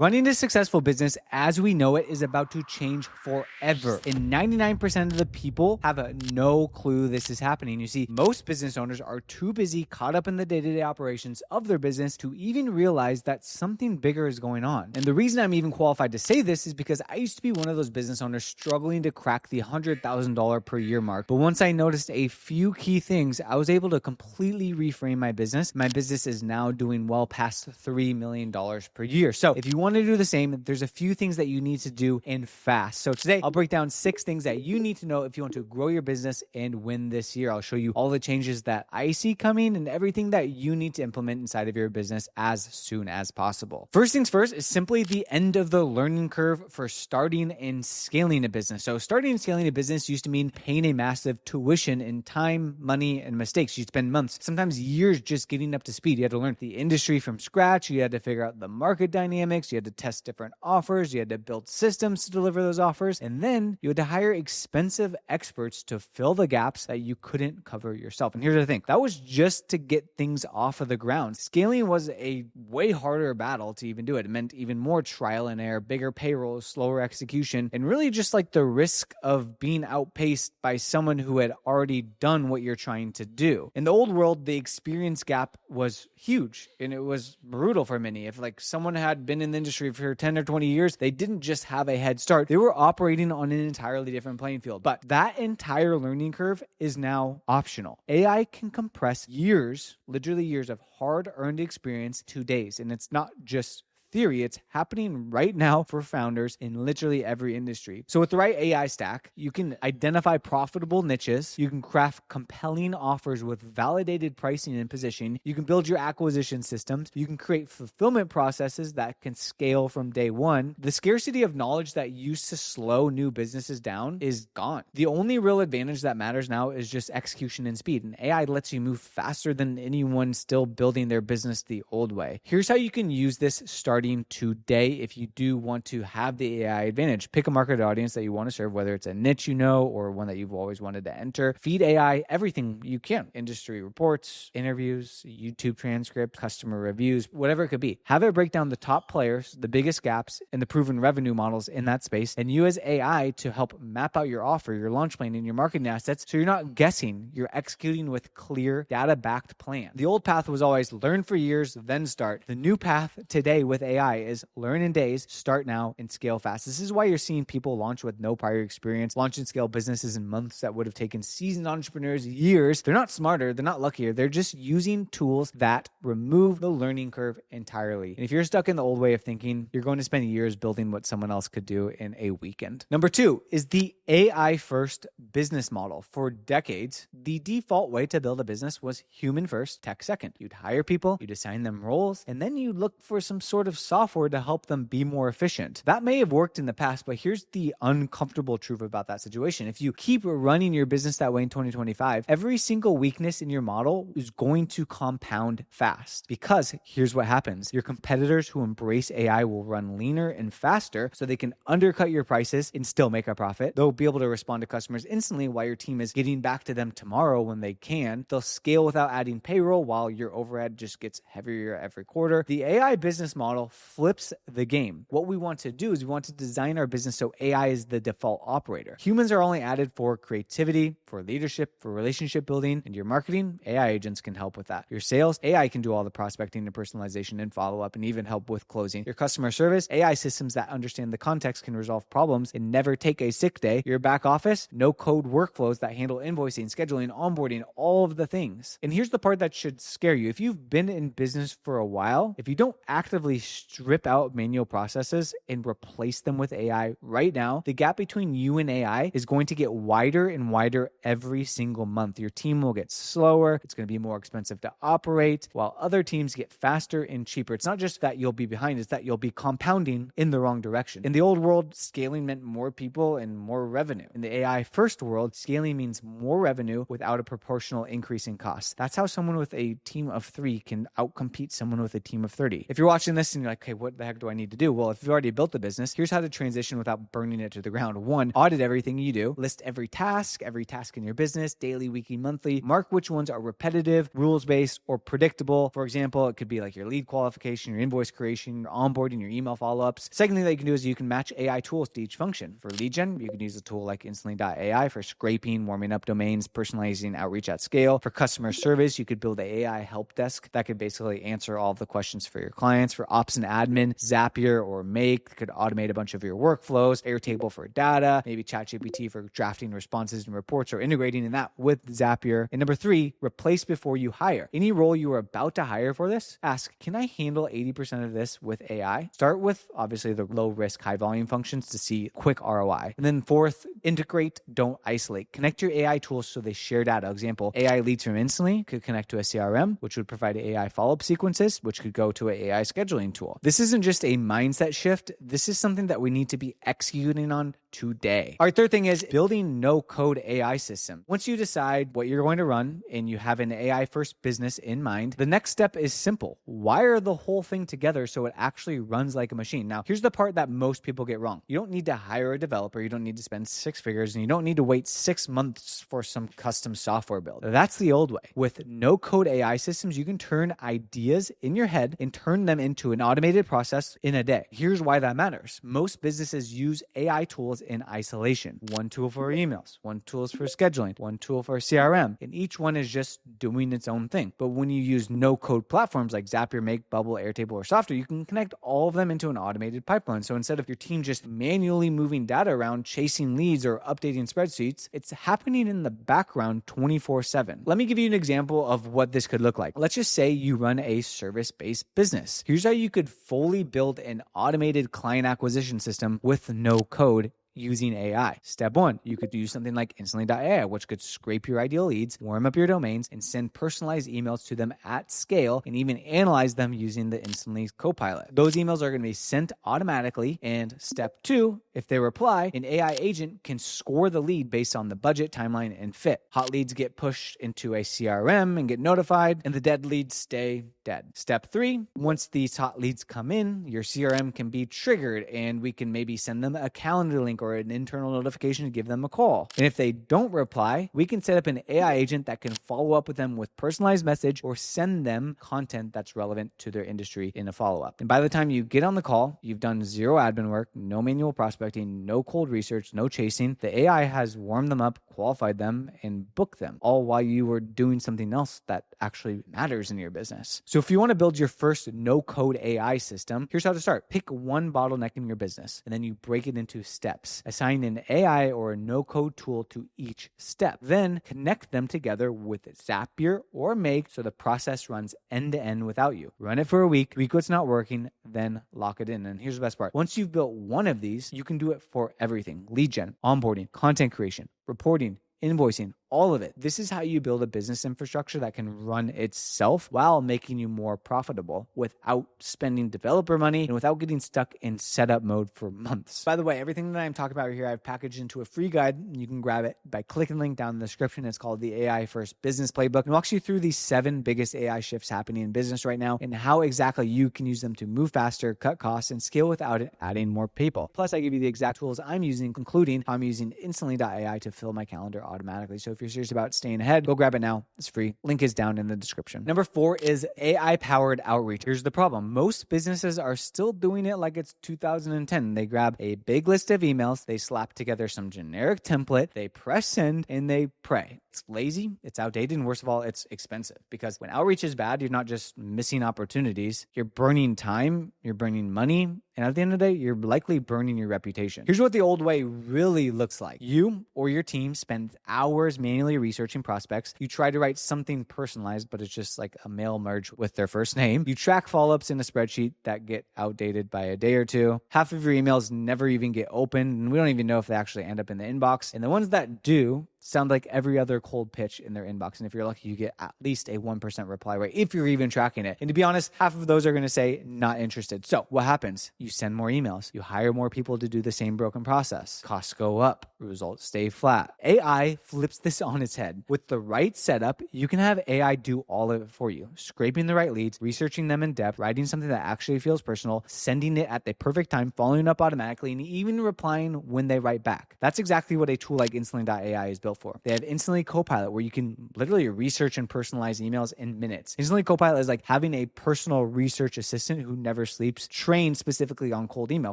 Running a successful business as we know it is about to change forever. And 99% of the people have no clue this is happening. You see, most business owners are too busy caught up in the day-to-day operations of their business to even realize that something bigger is going on. And the reason I'm even qualified to say this is because I used to be one of those business owners struggling to crack the $100,000 per year mark. But once I noticed a few key things, I was able to completely reframe my business. My business is now doing well past $3 million per year. So if you want to do the same, there's a few things that you need to do and fast. So today I'll break down 6 things that you need to know if you want to grow your business and win this year. I'll show you all the changes that I see coming and everything that you need to implement inside of your business as soon as possible. First things first is simply the end of the learning curve for starting and scaling a business. So starting and scaling a business used to mean paying a massive tuition in time, money, and mistakes. You'd spend months, sometimes years just getting up to speed. You had to learn the industry from scratch. You had to figure out the market dynamics. You had to test different offers. You had to build systems to deliver those offers. And then you had to hire expensive experts to fill the gaps that you couldn't cover yourself. And here's the thing, that was just to get things off of the ground. Scaling was a way harder battle to even do it. It meant even more trial and error, bigger payrolls, slower execution, and really just like the risk of being outpaced by someone who had already done what you're trying to do. In the old world, the experience gap was huge and it was brutal for many. If like someone had been in the industry for 10 or 20 years, they didn't just have a head start. They were operating on an entirely different playing field. But that entire learning curve is now optional. AI can compress years, literally years of hard-earned experience to days. And it's not just theory, it's happening right now for founders in literally every industry. So with the right AI stack, you can identify profitable niches, you can craft compelling offers with validated pricing and positioning, you can build your acquisition systems, you can create fulfillment processes that can scale from day one. The scarcity of knowledge that used to slow new businesses down is gone. The only real advantage that matters now is just execution and speed, and AI lets you move faster than anyone still building their business the old way. Here's how you can use this starting today if you do want to have the AI advantage. Pick a market audience that you want to serve, whether it's a niche you know or one that you've always wanted to enter. Feed AI everything you can. Industry reports, interviews, YouTube transcripts, customer reviews, whatever it could be. Have it break down the top players, the biggest gaps, and the proven revenue models in that space, and use AI to help map out your offer, your launch plan, and your marketing assets so you're not guessing, you're executing with clear data-backed plan. The old path was always learn for years, then start. The new path today with AI is learn in days, start now, and scale fast. This is why you're seeing people launch with no prior experience, launch and scale businesses in months that would have taken seasoned entrepreneurs years. They're not smarter, they're not luckier, they're just using tools that remove the learning curve entirely. And if you're stuck in the old way of thinking, you're going to spend years building what someone else could do in a weekend. Number 2 is the AI first business model. For decades, the default way to build a business was human first, tech second. You'd hire people, you'd assign them roles, and then you look for some sort of software to help them be more efficient. That may have worked in the past, but here's the uncomfortable truth about that situation. If you keep running your business that way in 2025, every single weakness in your model is going to compound fast. Because here's what happens. Your competitors who embrace AI will run leaner and faster so they can undercut your prices and still make a profit. They'll be able to respond to customers instantly while your team is getting back to them tomorrow when they can. They'll scale without adding payroll while your overhead just gets heavier every quarter. The AI business model flips the game. What we want to do is we want to design our business so AI is the default operator. Humans are only added for creativity, for leadership, for relationship building, and your marketing, AI agents can help with that. Your sales, AI can do all the prospecting and personalization and follow-up and even help with closing. Your customer service, AI systems that understand the context can resolve problems and never take a sick day. Your back office, no code workflows that handle invoicing, scheduling, onboarding, all of the things. And here's the part that should scare you. If you've been in business for a while, if you don't actively strip out manual processes and replace them with AI right now, the gap between you and AI is going to get wider and wider every single month. Your team will get slower. It's going to be more expensive to operate while other teams get faster and cheaper. It's not just that you'll be behind, it's that you'll be compounding in the wrong direction. In the old world, scaling meant more people and more revenue. In the AI first world, scaling means more revenue without a proportional increase in costs. That's how someone with a team of 3 can outcompete someone with a team of 30. If you're watching this and you're you're like, okay, what the heck do I need to do? Well, if you've already built the business, here's how to transition without burning it to the ground. 1, audit everything you do. List every task in your business, daily, weekly, monthly. Mark which ones are repetitive, rules-based, or predictable. For example, it could be like your lead qualification, your invoice creation, your onboarding, your email follow-ups. Second thing that you can do is you can match AI tools to each function. For lead gen, you can use a tool like instantly.ai for scraping, warming up domains, personalizing outreach at scale. For customer service, you could build an AI help desk that could basically answer all of the questions for your clients. For ops and admin, Zapier or Make could automate a bunch of your workflows. Airtable for data, maybe ChatGPT for drafting responses and reports or integrating in that with Zapier. And number 3, replace before you hire. Any role you are about to hire for this, ask, can I handle 80% of this with AI? Start with obviously the low risk, high volume functions to see quick ROI. And then 4th, integrate, don't isolate. Connect your AI tools so they share data. Example, AI leads from Instantly could connect to a CRM, which would provide AI follow-up sequences, which could go to an AI scheduling tool. This isn't just a mindset shift. This is something that we need to be executing on today. Our third thing is building no-code AI system. Once you decide what you're going to run and you have an AI first business in mind, the next step is simple. Wire the whole thing together so it actually runs like a machine. Now, here's the part that most people get wrong. You don't need to hire a developer. You don't need to spend 6 figures, and you don't need to wait 6 months for some custom software build. That's the old way. With no-code AI systems, you can turn ideas in your head and turn them into an automated process in a day. Here's why that matters. Most businesses use AI tools in isolation. One tool for emails, one tool is for scheduling, one tool for CRM, and each one is just doing its own thing. But when you use no-code platforms like Zapier, Make, Bubble, Airtable, or Software, you can connect all of them into an automated pipeline. So instead of your team just manually moving data around, chasing leads, or updating spreadsheets, it's happening in the background 24/7. Let me give you an example of what this could look like. Let's just say you run a service-based business. Here's how you could fully build an automated client acquisition system with no code using AI. Step 1, you could do something like instantly.ai, which could scrape your ideal leads, warm up your domains, and send personalized emails to them at scale, and even analyze them using the Instantly Copilot. Those emails are going to be sent automatically. And step 2, if they reply, an AI agent can score the lead based on the budget, timeline, and fit. Hot leads get pushed into a CRM and get notified, and the dead leads stay dead. Step 3, once these hot leads come in, your CRM can be triggered, and we can maybe send them a calendar link or an internal notification to give them a call. And if they don't reply, we can set up an AI agent that can follow up with them with personalized message or send them content that's relevant to their industry in a follow-up. And by the time you get on the call, you've done 0 admin work, no manual prospecting, no cold research, no chasing. The AI has warmed them up, qualified them, and booked them, all while you were doing something else that actually matters in your business. So if you want to build your first no-code AI system, here's how to start. Pick one bottleneck in your business, and then you break it into steps. Assign an AI or a no-code tool to each step. Then connect them together with Zapier or Make so the process runs end-to-end without you. Run it for a week, tweak what's not working, then lock it in. And here's the best part. Once you've built one of these, you can do it for everything. Lead gen, onboarding, content creation, reporting, invoicing, all of it. This is how you build a business infrastructure that can run itself while making you more profitable without spending developer money and without getting stuck in setup mode for months. By the way, everything that I'm talking about here, I've packaged into a free guide. You can grab it by clicking the link down in the description. It's called the AI First Business Playbook. It walks you through these 7 biggest AI shifts happening in business right now and how exactly you can use them to move faster, cut costs, and scale without it adding more people. Plus, I give you the exact tools I'm using, including how I'm using instantly.ai to fill my calendar automatically. So if you're serious about staying ahead, go grab it now. It's free. Link is down in the description. Number 4 is AI-powered outreach. Here's the problem. Most businesses are still doing it like it's 2010. They grab a big list of emails, they slap together some generic template, they press send, and they pray. It's lazy, it's outdated, and worst of all, it's expensive. Because when outreach is bad, you're not just missing opportunities, you're burning time, you're burning money, and at the end of the day, you're likely burning your reputation. Here's what the old way really looks like. You or your team spend hours manually researching prospects. You try to write something personalized, but it's just like a mail merge with their first name. You track follow-ups in a spreadsheet that get outdated by a day or two. Half of your emails never even get opened, and we don't even know if they actually end up in the inbox. And the ones that do, sound like every other cold pitch in their inbox. And if you're lucky, you get at least a 1% reply rate if you're even tracking it. And to be honest, half of those are going to say not interested. So what happens? You send more emails. You hire more people to do the same broken process. Costs go up. Results stay flat. AI flips this on its head. With the right setup, you can have AI do all of it for you. Scraping the right leads, researching them in depth, writing something that actually feels personal, sending it at the perfect time, following up automatically, and even replying when they write back. That's exactly what a tool like Instantly.ai is built for. They have Instantly Copilot, where you can literally research and personalize emails in minutes. Instantly Copilot is like having a personal research assistant who never sleeps, trained specifically on cold email.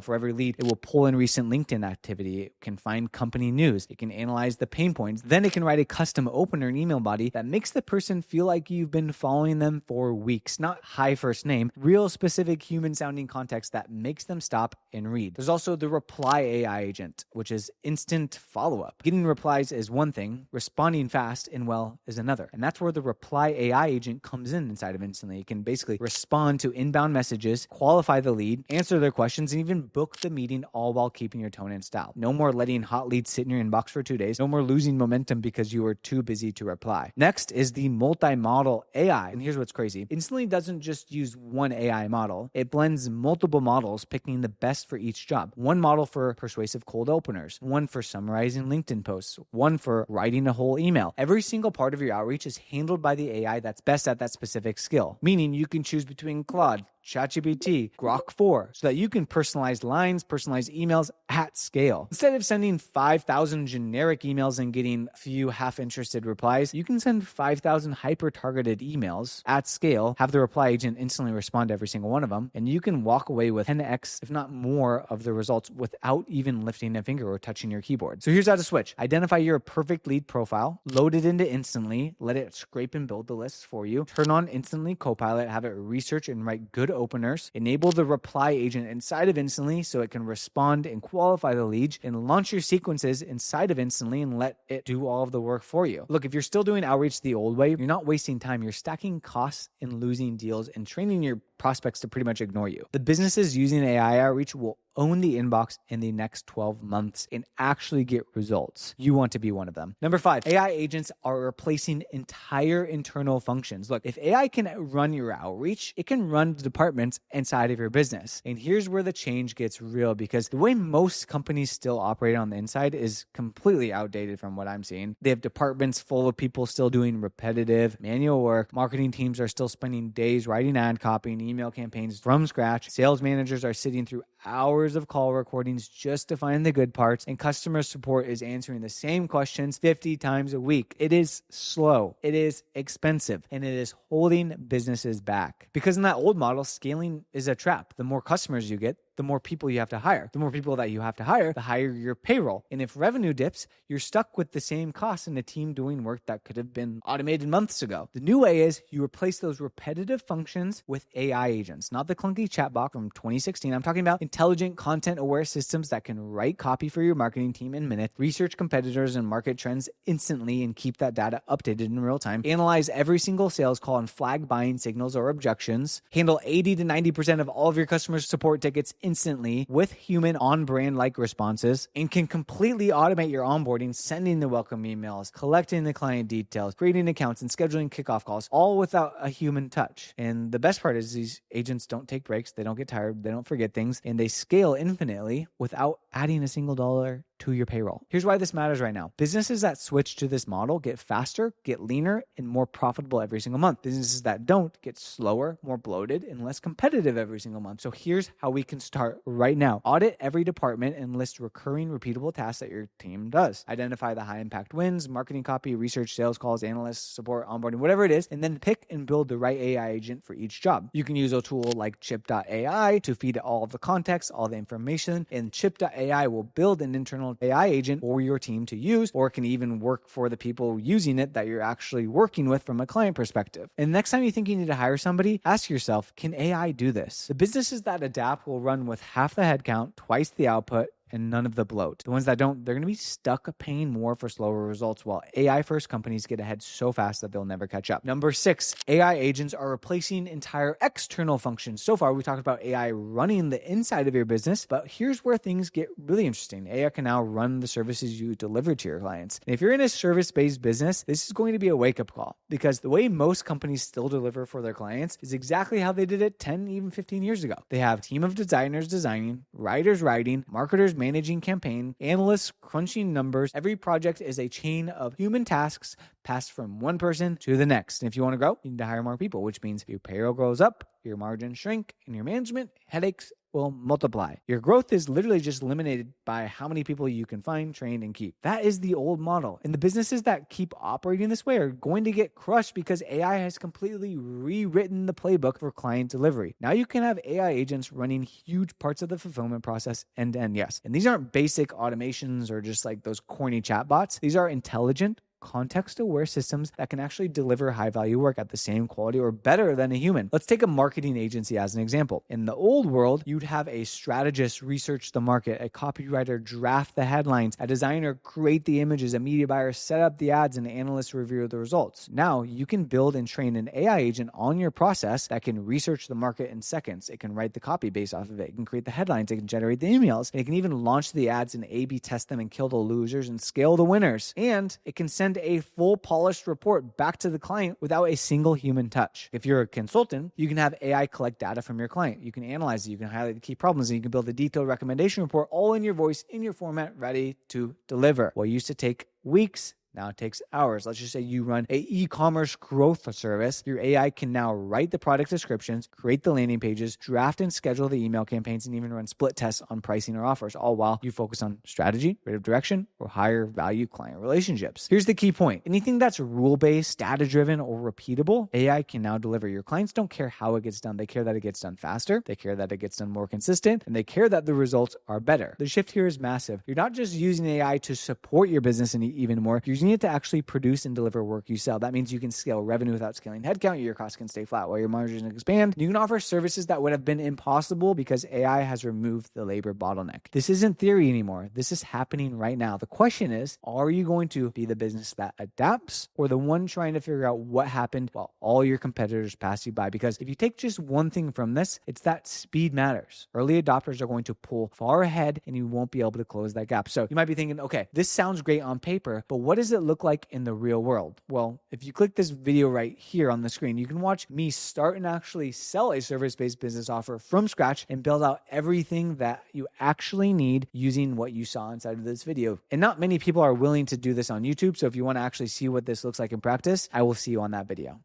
For every lead, it will pull in recent LinkedIn activity. It can find company news. It can analyze the pain points. Then it can write a custom opener and email body that makes the person feel like you've been following them for weeks. Not hi first name, real specific human sounding context that makes them stop and read. There's also the Reply AI agent, which is instant follow-up. Getting replies is one thing, responding fast and well is another. And that's where the Reply AI agent comes in inside of Instantly. It can basically respond to inbound messages, qualify the lead, answer their questions, and even book the meeting, all while keeping your tone and style. No more letting hot leads sit in your inbox for 2 days. No more losing momentum because you were too busy to reply. Next is the multi-model AI. And here's what's crazy. Instantly doesn't just use one AI model. It blends multiple models, picking the best for each job. One model for persuasive cold openers, one for summarizing LinkedIn posts, one for writing a whole email. Every single part of your outreach is handled by the AI that's best at that specific skill, meaning you can choose between Claude, ChatGPT, Grok 4, so that you can personalize lines, personalize emails at scale. Instead of sending 5,000 generic emails and getting a few half-interested replies, you can send 5,000 hyper-targeted emails at scale, have the reply agent instantly respond to every single one of them, and you can walk away with 10x, if not more, of the results without even lifting a finger or touching your keyboard. So here's how to switch. Identify your perfect lead profile, load it into Instantly, let it scrape and build the lists for you, turn on Instantly Copilot, have it research and write good openers, enable the reply agent inside of Instantly so it can respond and qualify the lead, and launch your sequences inside of Instantly and let it do all of the work for you. Look, if you're still doing outreach the old way, you're not wasting time. You're stacking costs and losing deals and training your prospects to pretty much ignore you. The businesses using AI outreach will own the inbox in the next 12 months and actually get results. You want to be one of them. Number 5, AI agents are replacing entire internal functions. Look, if AI can run your outreach, it can run the departments inside of your business. And here's where the change gets real, because the way most companies still operate on the inside is completely outdated from what I'm seeing. They have departments full of people still doing repetitive manual work. Marketing teams are still spending days writing ad copy and email campaigns from scratch. Sales managers are sitting through hours of call recordings just to find the good parts, and customer support is answering the same questions 50 times a week. It is slow, it is expensive, and it is holding businesses back. Because in that old model, scaling is a trap. The more customers you get, the more people you have to hire. The more people that you have to hire, the higher your payroll. And if revenue dips, you're stuck with the same costs and a team doing work that could have been automated months ago. The new way is you replace those repetitive functions with AI agents, not the clunky chatbot from 2016. I'm talking about intelligent, content-aware systems that can write copy for your marketing team in minutes, research competitors and market trends instantly and keep that data updated in real time, analyze every single sales call and flag buying signals or objections, handle 80 to 90% of all of your customer support tickets instantly with human on-brand like responses, and can completely automate your onboarding, sending the welcome emails, collecting the client details, creating accounts, and scheduling kickoff calls, all without a human touch. And the best part is these agents don't take breaks, they don't get tired, they don't forget things, and they scale infinitely without adding a single dollar to your payroll. Here's why this matters right now. Businesses that switch to this model get faster, get leaner, and more profitable every single month. Businesses that don't get slower, more bloated, and less competitive every single month. So here's how we can start right now. Audit every department and list recurring, repeatable tasks that your team does. Identify the high impact wins, marketing copy, research, sales calls, analysts, support, onboarding, whatever it is, and then pick and build the right AI agent for each job. You can use a tool like chip.ai to feed all of the context, all the information, and chip.ai will build an internal AI agent for your team to use, or it can even work for the people using it that you're actually working with from a client perspective. And next time you think you need to hire somebody, ask yourself, can AI do this? The businesses that adapt will run with half the headcount, twice the output, and none of the bloat. The ones that don't, they're going to be stuck paying more for slower results, while AI-first companies get ahead so fast that they'll never catch up. Number 6, AI agents are replacing entire external functions. So far, we talked about AI running the inside of your business, but here's where things get really interesting. AI can now run the services you deliver to your clients. And if you're in a service-based business, this is going to be a wake-up call, because the way most companies still deliver for their clients is exactly how they did it 10, even 15 years ago. They have a team of designers designing, writers writing, marketers managing campaign, analysts crunching numbers. Every project is a chain of human tasks passed from one person to the next. And if you want to grow, you need to hire more people, which means your payroll goes up, your margins shrink, and your management headaches will multiply. Your growth is literally just limited by how many people you can find, train, and keep. That is the old model. And the businesses that keep operating this way are going to get crushed because AI has completely rewritten the playbook for client delivery. Now you can have AI agents running huge parts of the fulfillment process end to end, yes. And these aren't basic automations or just like those corny chatbots. These are intelligent, context-aware systems that can actually deliver high-value work at the same quality or better than a human. Let's take a marketing agency as an example. In the old world, you'd have a strategist research the market, a copywriter draft the headlines, a designer create the images, a media buyer set up the ads, and an analyst review the results. Now, you can build and train an AI agent on your process that can research the market in seconds. It can write the copy based off of it. It can create the headlines. It can generate the emails. It can even launch the ads and A/B test them and kill the losers and scale the winners. And it can send a full polished report back to the client without a single human touch. If you're a consultant, you can have AI collect data from your client. You can analyze it, you can highlight the key problems, and you can build a detailed recommendation report all in your voice, in your format, ready to deliver. What used to take weeks now it takes hours. Let's just say you run a e-commerce growth service. Your AI can now write the product descriptions, create the landing pages, draft and schedule the email campaigns, and even run split tests on pricing or offers, all while you focus on strategy, creative direction, or higher value client relationships. Here's the key point. Anything that's rule-based, data-driven, or repeatable, AI can now deliver. Your clients don't care how it gets done. They care that it gets done faster. They care that it gets done more consistent, and they care that the results are better. The shift here is massive. You're not just using AI to support your business and even more. You're using it to actually produce and deliver work you sell. That means you can scale revenue without scaling headcount. Your costs can stay flat while your margins expand. You can offer services that would have been impossible because AI has removed the labor bottleneck. This isn't theory anymore. This is happening right now. The question is, are you going to be the business that adapts or the one trying to figure out what happened while all your competitors pass you by? Because if you take just one thing from this, it's that speed matters. Early adopters are going to pull far ahead and you won't be able to close that gap. So you might be thinking, okay, this sounds great on paper, but what does it look like in the real world? Well, if you click this video right here on the screen, you can watch me start and actually sell a service-based business offer from scratch and build out everything that you actually need using what you saw inside of this video. And not many people are willing to do this on YouTube. So if you want to actually see what this looks like in practice, I will see you on that video.